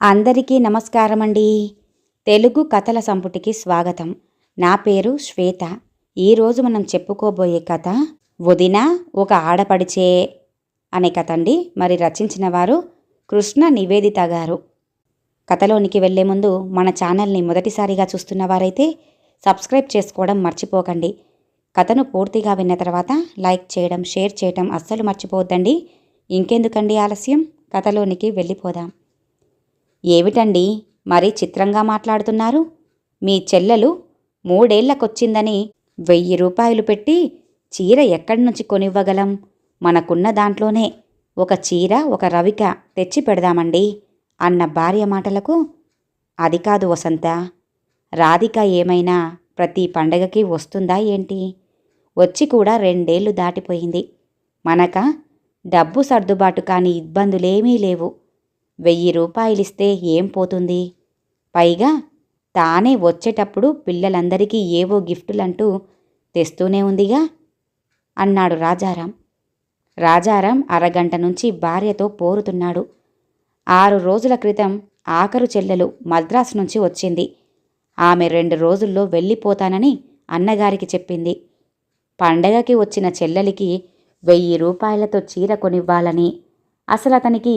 అందరికీ నమస్కారమండి. తెలుగు కథల సంపుటికి స్వాగతం. నా పేరు శ్వేత. ఈరోజు మనం చెప్పుకోబోయే కథ వదిన ఒక ఆడపడిచే అనే కథ అండి. మరి రచించిన వారు కృష్ణ నివేదిత గారు. కథలోనికి వెళ్లే ముందు మన ఛానల్ని మొదటిసారిగా చూస్తున్న వారైతే సబ్స్క్రైబ్ చేసుకోవడం మర్చిపోకండి. కథను పూర్తిగా విన్న తర్వాత లైక్ చేయడం, షేర్ చేయడం అస్సలు మర్చిపోవద్దండి. ఇంకెందుకండి ఆలస్యం, కథలోనికి వెళ్ళిపోదాం. ఏమిటండి మరీ చిత్రంగా మాట్లాడుతున్నారు? మీ చెల్లెలు 3 ఏళ్లకొచ్చిందని 1000 రూపాయలు పెట్టి చీర ఎక్కడి నుంచి కొనివ్వగలం? మనకున్న దాంట్లోనే ఒక చీర, ఒక రవిక తెచ్చి పెడదామండి అన్న భార్య మాటలకు, అది కాదు వసంత, రాధిక ఏమైనా ప్రతి పండగకి వస్తుందా ఏంటి? వచ్చి కూడా 2 ఏళ్లు దాటిపోయింది. మనక డబ్బు సర్దుబాటు కాని ఇబ్బందులేమీ లేవు. 1000 రూపాయలిస్తే ఏం పోతుంది? పైగా తానే వచ్చేటప్పుడు పిల్లలందరికీ ఏవో గిఫ్టులంటూ తెస్తూనే ఉందిగా అన్నాడు రాజారాం. రాజారాం అరగంట నుంచి భార్యతో పోరుతున్నాడు. 6 రోజుల క్రితం ఆఖరు చెల్లెలు మద్రాసు నుంచి వచ్చింది. ఆమె 2 రోజుల్లో వెళ్ళిపోతానని అన్నగారికి చెప్పింది. పండగకి వచ్చిన చెల్లెలికి 1000 రూపాయలతో చీర కొనివ్వాలని, అసలతనికి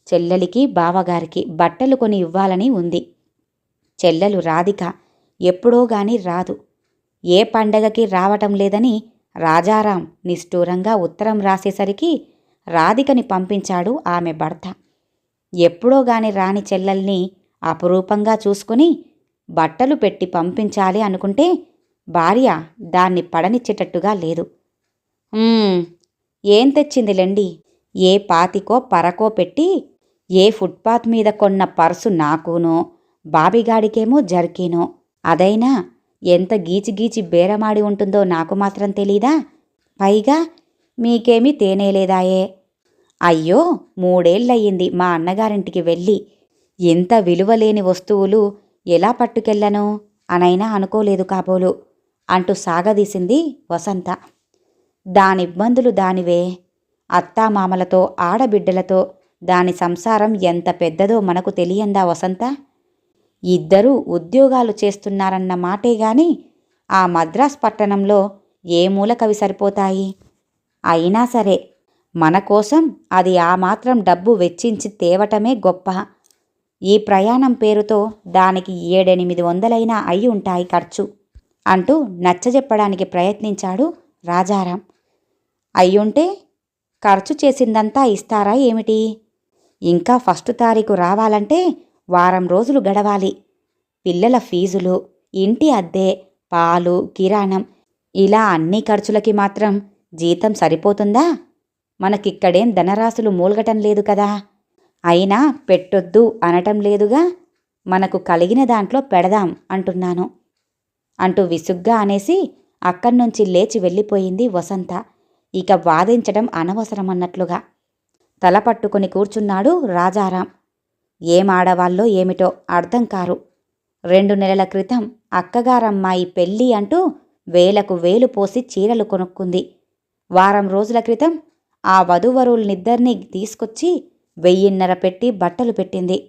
చెల్లెలికి బావగారికి బట్టలు కొని ఇవ్వాలని ఉంది. చెల్లెలు రాధిక ఎప్పుడో గాని రాదు. ఏ పండగకి రావటం లేదని రాజారాం నిష్ఠూరంగా ఉత్తరం రాసేసరికి రాధికని పంపించాడు ఆమె భర్త. ఎప్పుడో గాని రాని చెల్లెల్ని అపురూపంగా చూసుకుని బట్టలు పెట్టి పంపించాలి అనుకుంటే భార్య దాన్ని పడనిచ్చేటట్టుగా లేదు. ఏం తెచ్చిందిలెండి, ఏ పాతికో పరకో పెట్టి ఏ ఫుట్పాత్ మీద కొన్న పర్సు నాకునో, బాబిగాడికేమో జర్కీనో, అదైనా ఎంత గీచి బేరమాడి ఉంటుందో నాకు మాత్రం తెలీదా? పైగా మీకేమీ తేనేలేదాయే. అయ్యో, 3 ఏళ్లయ్యింది మా అన్నగారింటికి వెళ్ళి. ఇంత విలువలేని వస్తువులు ఎలా పట్టుకెళ్ళను అనైనా అనుకోలేదు కాబోలు అంటూ సాగదీసింది వసంత. దానిబ్బందులు దానివే. అత్తామామలతో, ఆడబిడ్డలతో దాని సంసారం ఎంత పెద్దదో మనకు తెలియందా వసంత? ఇద్దరూ ఉద్యోగాలు చేస్తున్నారన్న మాటేగాని ఆ మద్రాస్ పట్టణంలో ఏ మూలకవి సరిపోతాయి? అయినా సరే మన కోసం అది ఆ మాత్రం డబ్బు వెచ్చించి తేవటమే గొప్ప. ఈ ప్రయాణం పేరుతో దానికి 700-800 అయి ఉంటాయి ఖర్చు అంటూ నచ్చజెప్పడానికి ప్రయత్నించాడు రాజారాం. అయ్యుంటే ఖర్చు చేసిందంతా ఇస్తారా ఏమిటి? ఇంకా 1 తారీఖు రావాలంటే వారం రోజులు గడవాలి. పిల్లల ఫీజులు, ఇంటి అద్దె, పాలు, కిరాణం, ఇలా అన్ని ఖర్చులకి మాత్రం జీతం సరిపోతుందా? మనకిక్కడేం ధనరాశులు మూలగటం లేదు కదా. అయినా పెట్టొద్దు అనటం లేదుగా. మనకు కలిగిన దాంట్లో పెడదాం అంటున్నాను అంటూ విసుగ్గా అనేసి అక్కడ్నుంచి లేచి వెళ్ళిపోయింది వసంత. ఇక వాదించడం అనవసరమన్నట్లుగా తల పట్టుకుని కూర్చున్నాడు రాజారాం. ఏమాడవాళ్ళో ఏమిటో అర్థం కారు. 2 నెలల క్రితం అక్కగారమ్మాయి పెళ్ళి అంటూ వేలకు వేలు పోసి చీరలు కొనుక్కుంది. వారం రోజుల క్రితం ఆ వధూవరుల్నిద్దరినీ తీసుకొచ్చి 1000 పెట్టి బట్టలు పెట్టింది.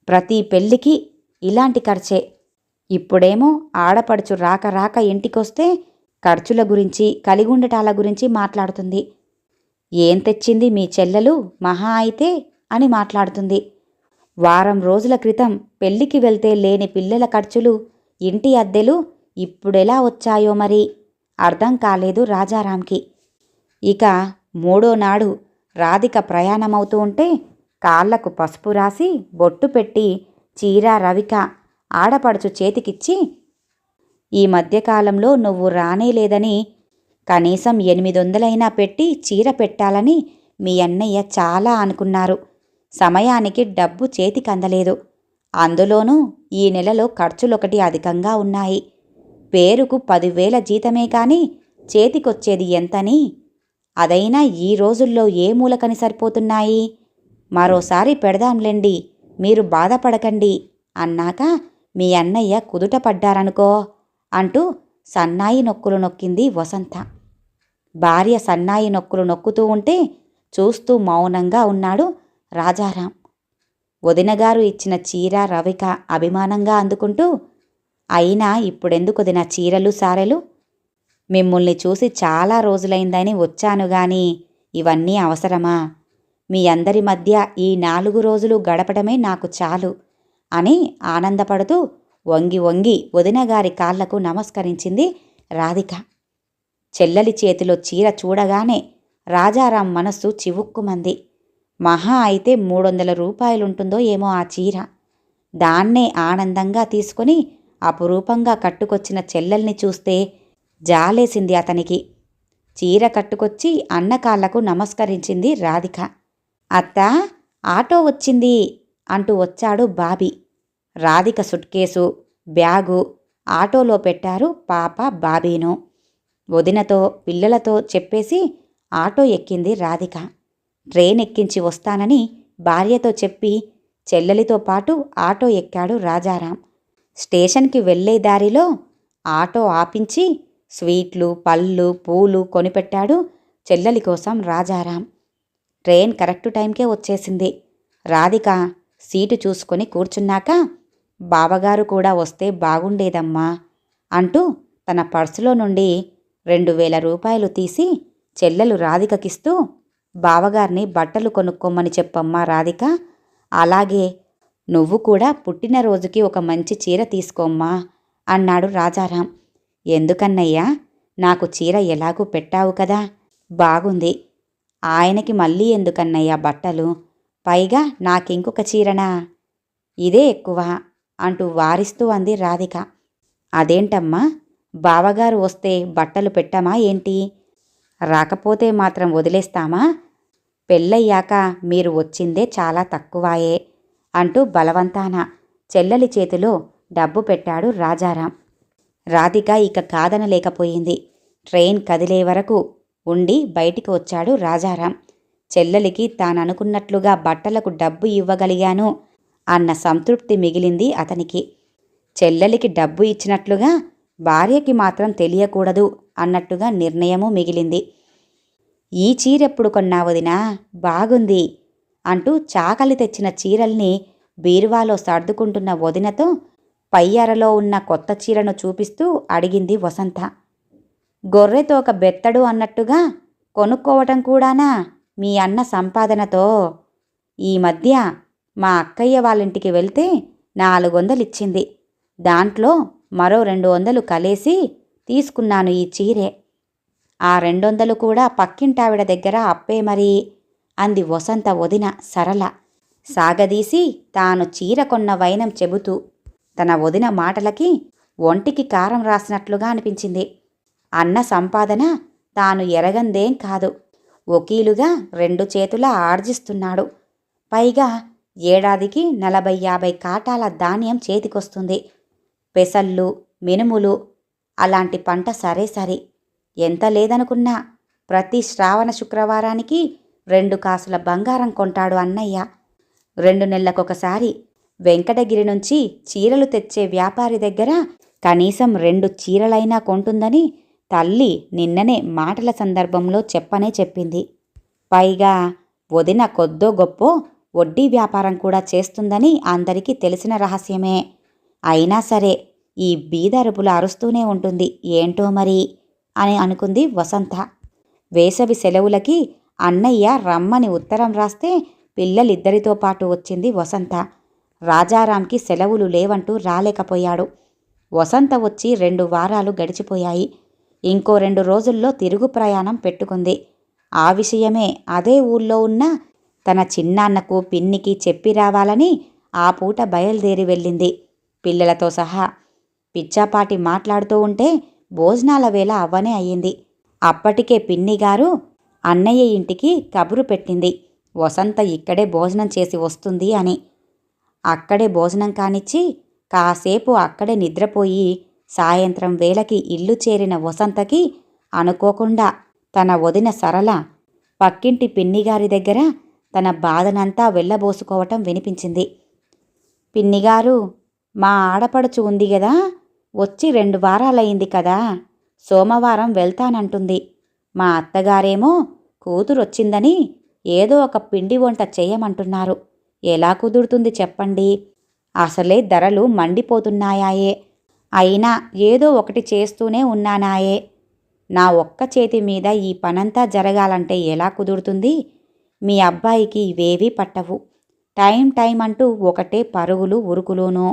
ప్రతి పెళ్ళికి ఇలాంటి ఖర్చే. ఇప్పుడేమో ఆడపడుచు రాక రాక ఇంటికొస్తే ఖర్చుల గురించి, కలిగుండటాల గురించి మాట్లాడుతుంది. ఏం తెచ్చింది మీ చెల్లెలు మహా అయితే అని మాట్లాడుతుంది. వారం రోజుల క్రితం పెళ్ళికి వెళ్తే లేని పిల్లల ఖర్చులు, ఇంటి అద్దెలు ఇప్పుడెలా వచ్చాయో మరి అర్థం కాలేదు రాజారాంకి. ఇక 3వ నాడు రాధిక ప్రయాణమవుతూ ఉంటే కాళ్లకు పసుపు రాసి బొట్టు పెట్టి చీర, రవిక ఆడపడుచు చేతికిచ్చి, ఈ మధ్యకాలంలో నువ్వు రానేలేదని కనీసం 800 పెట్టి చీర పెట్టాలని మీ అన్నయ్య చాలా అనుకున్నారు. సమయానికి డబ్బు చేతికందలేదు. అందులోనూ ఈ నెలలో ఖర్చులొకటి అధికంగా ఉన్నాయి. పేరుకు 10,000 జీతమే కాని చేతికొచ్చేది ఎంతని? అదైనా ఈ రోజుల్లో ఏ మూలకని సరిపోతున్నాయి? మరోసారి పెడదాంలెండి, మీరు బాధపడకండి అన్నాక మీ అన్నయ్య కుదుట పడ్డారనుకో అంటూ సన్నాయి నొక్కులు నొక్కింది వసంత. భార్య సన్నాయి నొక్కులు నొక్కుతూ ఉంటే చూస్తూ మౌనంగా ఉన్నాడు రాజారాం. వదినగారు ఇచ్చిన చీర రవిక అభిమానంగా అందుకుంటూ, అయినా ఇప్పుడెందుకొదినా చీరలు సారెలు? మిమ్ముల్ని చూసి చాలా రోజులైందని వచ్చాను గాని ఇవన్నీ అవసరమా? మీ అందరి మధ్య ఈ 4 రోజులు గడపడమే నాకు చాలు అని ఆనందపడుతూ వంగి వంగి వదినగారి కాళ్లకు నమస్కరించింది రాధిక. చెల్లెలి చేతిలో చీర చూడగానే రాజారాం మనస్సు చివుక్కుమంది. మహా అయితే 300 రూపాయలుంటుందో ఏమో ఆ చీర. దాన్నే ఆనందంగా తీసుకుని అపురూపంగా కట్టుకొచ్చిన చెల్లెల్ని చూస్తే జాలేసింది అతనికి. చీర కట్టుకొచ్చి అన్నకాళ్లకు నమస్కరించింది రాధిక. అత్తా, ఆటో వచ్చింది అంటూ వచ్చాడు బాబీ. రాధిక సుట్కేసు, బ్యాగు ఆటోలో పెట్టారు పాప బాబీను. వదినతో పిల్లలతో చెప్పేసి ఆటో ఎక్కింది రాధిక. ట్రైన్ ఎక్కించి వస్తానని భార్యతో చెప్పి చెల్లెలితో పాటు ఆటో ఎక్కాడు రాజారాం. స్టేషన్కి వెళ్లే దారిలో ఆటో ఆపించి స్వీట్లు, పళ్ళు, పూలు కొనిపెట్టాడు చెల్లెలి కోసం రాజారాం. ట్రైన్ కరెక్టు టైంకే వచ్చేసింది. రాధిక సీటు చూసుకొని కూర్చున్నాక, బావగారు కూడా వస్తే బాగుండేదమ్మా అంటూ తన పర్సులో నుండి 2000 రూపాయలు తీసి చెల్లెలు రాధికకిస్తూ, బావగారిని బట్టలు కొనుక్కోమని చెప్పమ్మా రాధిక. అలాగే నువ్వు కూడా పుట్టినరోజుకి ఒక మంచి చీర తీసుకోమ్మా అన్నాడు రాజారాం. ఎందుకన్నయ్యా, నాకు చీర ఎలాగూ పెట్టావు కదా, బాగుంది. ఆయనకి మళ్ళీ ఎందుకన్నయ్యా బట్టలు? పైగా నాకింకొక చీరనా? ఇదే ఎక్కువ అంటూ వారిస్తూ అంది రాధిక. అదేంటమ్మా, బావగారు వస్తే బట్టలు పెట్టమా ఏంటి? రాకపోతే మాత్రం వదిలేస్తామా? పెళ్ళయ్యాక మీరు వచ్చిందే చాలా తక్కువాయే అంటూ బలవంతాన చెల్లెలి చేతిలో డబ్బు పెట్టాడు రాజారాం. రాధిక ఇక కాదనలేకపోయింది. ట్రైన్ కదిలే వరకు ఉండి బయటికి వచ్చాడు రాజారాం. చెల్లెలికి తాననుకున్నట్లుగా బట్టలకు డబ్బు ఇవ్వగలిగాను అన్న సంతృప్తి మిగిలింది అతనికి. చెల్లెలికి డబ్బు ఇచ్చినట్లుగా భార్యకి మాత్రం తెలియకూడదు అన్నట్టుగా నిర్ణయము మిగిలింది. ఈ చీరెప్పుడు కొన్నా వదినా, బాగుంది అంటూ చాకలి తెచ్చిన చీరల్ని బీరువాలో సర్దుకుంటున్న వదినతో పై అరలో ఉన్న కొత్త చీరను చూపిస్తూ అడిగింది వసంత. గొర్రెతోక బెత్తడు అన్నట్టుగా కొనుక్కోవటం కూడానా మీ అన్న సంపాదనతో? ఈ మధ్య మా అక్కయ్య వాళ్ళింటికి వెళ్తే 400 ఇచ్చింది. దాంట్లో మరో 200 కలేసి తీసుకున్నాను ఈ చీరే. ఆ 200 కూడా పక్కింటావిడ దగ్గర అప్పే మరీ అంది వసంత వదిన సరళ సాగదీసి తాను చీర కొన్న వైనం చెబుతూ. తన వదిన మాటలకి ఒంటికి కారం రాసినట్లుగా అనిపించింది. అన్న సంపాదన తాను ఎరగందేం కాదు. వకీలుగా 2 చేతులా ఆర్జిస్తున్నాడు. పైగా ఏడాదికి 40-50 కాటాల ధాన్యం చేతికొస్తుంది. పెసళ్ళు, మినుములు అలాంటి పంట సరే సరి. ఎంత లేదనుకున్నా ప్రతి శ్రావణ శుక్రవారానికి 2 కాసుల బంగారం కొంటాడు అన్నయ్య. 2 నెలలకొకసారి వెంకటగిరి నుంచి చీరలు తెచ్చే వ్యాపారి దగ్గర కనీసం 2 చీరలైనా కొంటుందని తల్లి నిన్ననే మాటల సందర్భంలో చెప్పనే చెప్పింది. పైగా వదిన కొద్దో గొప్పో వడ్డీ వ్యాపారం కూడా చేస్తుందని అందరికీ తెలిసిన రహస్యమే. అయినా సరే ఈ బీదరుపులు అరుస్తూనే ఉంటుంది ఏంటో మరి అని అనుకుంది వసంత. వేసవి సెలవులకి అన్నయ్య రమ్మని ఉత్తరం రాస్తే పిల్లలిద్దరితో పాటు వచ్చింది వసంత. రాజారాంకి సెలవులు లేవంటూ రాలేకపోయాడు. వసంత వచ్చి 2 వారాలు గడిచిపోయాయి. ఇంకో 2 రోజుల్లో తిరుగు ప్రయాణం పెట్టుకుంది. ఆ విషయమే అదే ఊళ్ళో ఉన్న తన చిన్నాన్నకు పిన్నికి చెప్పి రావాలని ఆ పూట బయలుదేరి వెళ్ళింది పిల్లలతో సహా. పిచ్చాపాటి మాట్లాడుతూ ఉంటే భోజనాల వేళ అవ్వనే అయ్యింది. అప్పటికే పిన్నిగారు అన్నయ్య ఇంటికి కబురు పెట్టింది వసంత ఇక్కడే భోజనం చేసి వస్తుంది అని. అక్కడే భోజనం కానిచ్చి కాసేపు అక్కడే నిద్రపోయి సాయంత్రం వేళకి ఇల్లు చేరిన వసంతకి అనుకోకుండా తన వదిన సరళ పక్కింటి పిన్నిగారి దగ్గర తన బాధనంతా వెళ్ళబోసుకోవటం వినిపించింది. పిన్నిగారు, మా ఆడపడుచు ఉంది గదా, వచ్చి 2 వారాలయ్యింది కదా, సోమవారం వెళ్తానంటుంది. మా అత్తగారేమో కూతురొచ్చిందని ఏదో ఒక పిండి వంట చెయ్యమంటున్నారు. ఎలా కుదురుతుంది చెప్పండి? అసలే ధరలు మండిపోతున్నాయాయే. అయినా ఏదో ఒకటి చేస్తూనే ఉన్నానాయే. నా ఒక్క చేతి మీద ఈ పనంతా జరగాలంటే ఎలా కుదురుతుంది? మీ అబ్బాయికి ఇవేవీ పట్టవు. టైం అంటూ ఒకటే పరుగులు ఉరుకులును.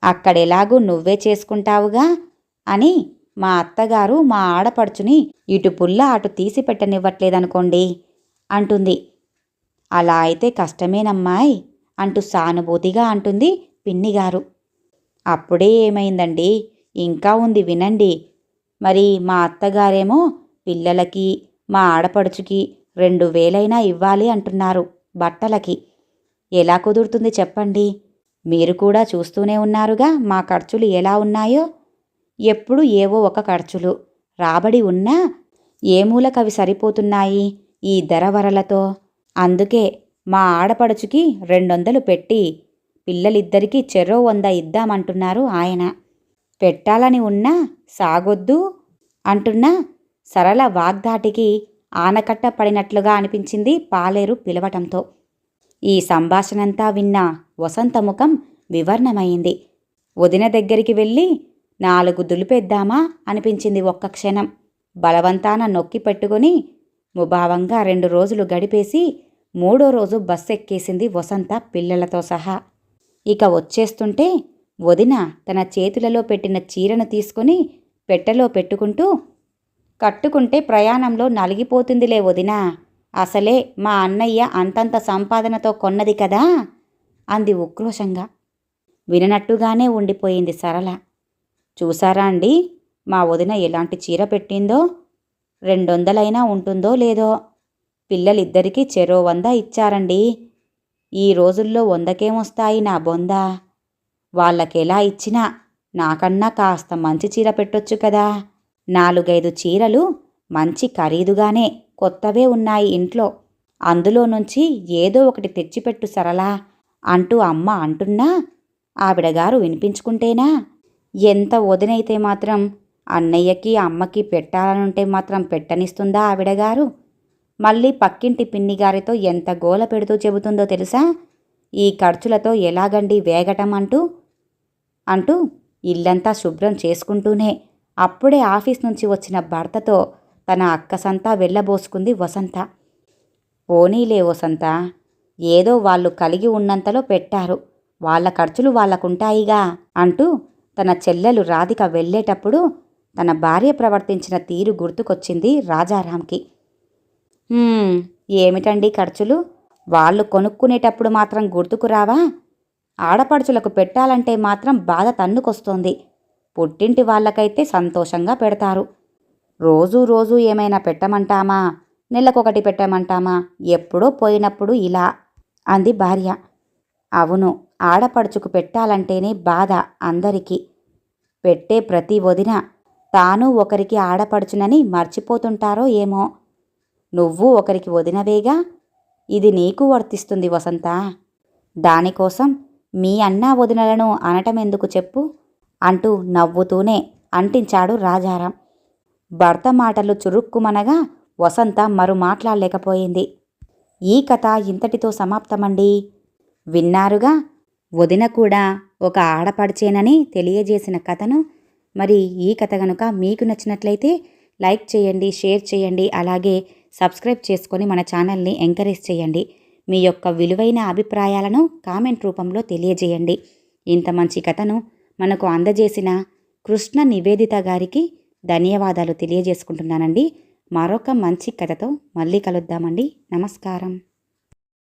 అక్కడెలాగూ నువ్వే చేసుకుంటావుగా అని మా అత్తగారు మా ఆడపడుచుని ఇటు పుల్ల అటు తీసి పెట్టనివ్వట్లేదనుకోండి అంటుంది. అలా అయితే కష్టమేనమ్మాయ్ అంటూ సానుభూతిగా అంటుంది పిన్నిగారు. అప్పుడే ఏమైందండి, ఇంకా ఉంది వినండి. మరి మా అత్తగారేమో పిల్లలకి మా ఆడపడుచుకి 2000 ఇవ్వాలి అంటున్నారు బట్టలకి. ఎలా కుదురుతుంది చెప్పండి? మీరు కూడా చూస్తూనే ఉన్నారుగా మా ఖర్చులు ఎలా ఉన్నాయో. ఎప్పుడు ఏవో ఒక ఖర్చులు. రాబడి ఉన్నా ఏ మూలకవి సరిపోతున్నాయి ఈ ధరవరలతో. అందుకే మా ఆడపడుచుకి 200 పెట్టి పిల్లలిద్దరికీ చెరో 100 ఇద్దామంటున్నారు ఆయన. పెట్టాలని ఉన్నా సాగొద్దు అంటున్నా సరళ వాగ్దాటికి ఆనకట్ట పడినట్లుగా అనిపించింది పాలేరు పిలవటంతో. ఈ సంభాషణంతా విన్న వసంత ముఖం వివర్ణమైంది. వదిన దగ్గరికి వెళ్ళి 4 దులిపేద్దామా అనిపించింది ఒక్క క్షణం. బలవంతాన నొక్కి పెట్టుకుని ముభావంగా 2 రోజులు గడిపేసి 3వ రోజు బస్సు ఎక్కేసింది వసంత పిల్లలతో సహా. ఇక వచ్చేస్తుంటే వదిన తన చేతులలో పెట్టిన చీరను తీసుకుని పెట్టెలో పెట్టుకుంటూ, కట్టుకుంటే ప్రయాణంలో నలిగిపోతుందిలే వదినా, అసలే మా అన్నయ్య అంతంత సంపాదనతో కొన్నది కదా అంది ఉక్రోషంగా. విననట్టుగానే ఉండిపోయింది సరళ. చూసారా అండి మా వదిన ఎలాంటి చీర పెట్టిందో? 200 ఉంటుందో లేదో. పిల్లలిద్దరికీ చెరో 100 ఇచ్చారండి. ఈ రోజుల్లో 100కేమొస్తాయి నా బొంద. వాళ్ళకెలా ఇచ్చినా నాకన్నా కాస్త మంచి చీర పెట్టొచ్చు కదా. 4-5 చీరలు మంచి ఖరీదుగానే కొత్తవే ఉన్నాయి ఇంట్లో. అందులో నుంచి ఏదో ఒకటి తెచ్చిపెట్టు సరళా అంటూ అమ్మ అంటున్నా ఆవిడగారు వినిపించుకుంటేనా? ఎంత వదినైతే మాత్రం అన్నయ్యకి అమ్మకి పెట్టాలనుంటే మాత్రం పెట్టనిస్తుందా ఆవిడగారు? మళ్ళీ పక్కింటి పిన్నిగారితో ఎంత గోల పెడుతూ చెబుతుందో తెలుసా? ఈ ఖర్చులతో ఎలాగండి వేగటం అంటూ ఇల్లంతా శుభ్రం చేసుకుంటూనే అప్పుడే ఆఫీస్ నుంచి వచ్చిన భర్తతో తన అక్కసంతా వెళ్ళబోసుకుంది వసంత. పోనీలే వసంత, ఏదో వాళ్ళు కలిగి ఉన్నంతలో పెట్టారు, వాళ్ళ ఖర్చులు వాళ్ళకుంటాయిగా అంటూ తన చెల్లెలు రాధిక వెళ్ళేటప్పుడు తన భార్య ప్రవర్తించిన తీరు గుర్తుకొచ్చింది రాజారాంకి. ఏమిటండి ఖర్చులు? వాళ్ళు కొనుక్కునేటప్పుడు మాత్రం గుర్తుకురావా? ఆడపడుచులకు పెట్టాలంటే మాత్రం బాధ తన్నుకొస్తోంది. పుట్టింటి వాళ్ళకైతే సంతోషంగా పెడతారు. రోజూ ఏమైనా పెట్టమంటామా? నెలకొకటి పెట్టమంటామా? ఎప్పుడో పోయినప్పుడు ఇలా అంది భార్య. అవును, ఆడపడుచుకు పెట్టాలంటేనే బాధ అందరికీ. పెట్టే ప్రతి వదిన తాను ఒకరికి ఆడపడుచునని మర్చిపోతుంటారో ఏమో. నువ్వు ఒకరికి వదినవేగా, ఇది నీకు వర్తిస్తుంది వసంత. దానికోసం మీ అన్నా వదినలను అనటమెందుకు చెప్పు అంటూ నవ్వుతూనే అంటించాడు రాజారాం. భర్త మాటలు చురుక్కుమనగా వసంత మరు మాట్లాడలేకపోయింది. ఈ కథ ఇంతటితో సమాప్తమండి. విన్నారుగా, వదిన కూడా ఒక ఆడపడిచేనని తెలియజేసిన కథను. మరి ఈ కథ గనుక మీకు నచ్చినట్లయితే లైక్ చేయండి, షేర్ చేయండి, అలాగే సబ్స్క్రైబ్ చేసుకొని మన ఛానల్ని ఎంకరేజ్ చేయండి. మీ యొక్క విలువైన అభిప్రాయాలను కామెంట్ రూపంలో తెలియజేయండి. ఇంత మంచి కథను మనకు అందజేసిన కృష్ణ నివేదిత గారికి ధన్యవాదాలు తెలియజేసుకుంటున్నానండి. మరొక మంచి కథతో మళ్ళీ కలుద్దామండి. నమస్కారం.